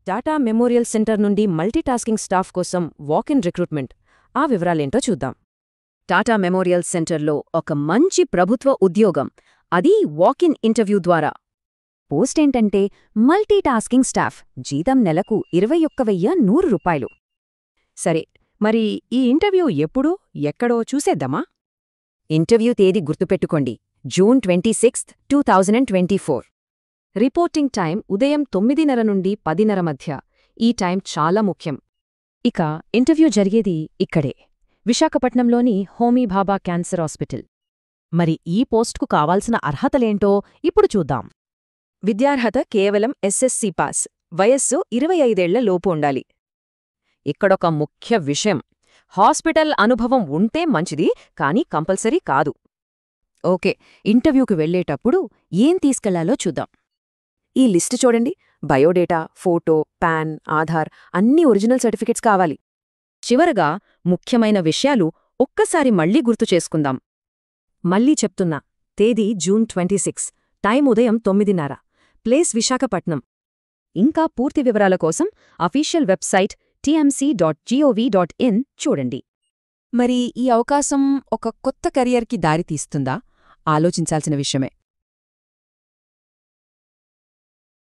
Tata memorial centre నుండి multitasking staff కోసం walk-in recruitment. ఆ వివరాలేంటో చూద్దాం. టాటా మెమోరియల్ సెంటర్లో ఒక మంచి ప్రభుత్వ ఉద్యోగం, అది వాక్-ఇన్ ఇంటర్వ్యూ ద్వారా. పోస్టేంటంటే మల్టీటాస్కింగ్ స్టాఫ్, జీతం నెలకు 21,100 రూపాయలు. సరే, మరి ఈ ఇంటర్వ్యూ ఎప్పుడు, ఎక్కడో చూసేద్దామా? ఇంటర్వ్యూ తేదీ గుర్తుపెట్టుకోండి, జూన్ 26, 2024. రిపోర్టింగ్ టైం ఉదయం 9:30 నుండి 10:30 మధ్య. ఈ టైం చాలా ముఖ్యం. ఇక ఇంటర్వ్యూ జరిగేది ఇక్కడే, విశాఖపట్నంలోని హోమీ భాభా క్యాన్సర్ హాస్పిటల్. మరి ఈ పోస్ట్కు కావాల్సిన అర్హతలేంటో ఇప్పుడు చూద్దాం. విద్యార్హత కేవలం ఎస్ఎస్సీ పాస్, వయస్సు 25 ఏళ్ల లోపు ఉండాలి. ఇక్కడొక ముఖ్య విషయం, హాస్పిటల్ అనుభవం ఉంటే మంచిది, కానీ కంపల్సరీ కాదు. ఓకే, ఇంటర్వ్యూకి వెళ్లేటప్పుడు ఏం తీసుకెళ్లాలో చూద్దాం. ఈ లిస్టు చూడండి. బయోడేటా, ఫోటో, పాన్, ఆధార్, అన్ని ఒరిజినల్ సర్టిఫికెట్స్ కావాలి. చివరగా ముఖ్యమైన విషయాలు ఒక్కసారి మళ్లీ గుర్తు చేసుకుందాం. మళ్లీ చెప్తున్నా, తేదీ జూన్ 26, టైం ఉదయం 9:30, ప్లేస్ విశాఖపట్నం. ఇంకా పూర్తి వివరాల కోసం అఫీషియల్ వెబ్సైట్ tmc.gov.in చూడండి. మరి ఈ అవకాశం ఒక కొత్త కెరియర్కి దారితీస్తుందా? ఆలోచించాల్సిన విషయమే.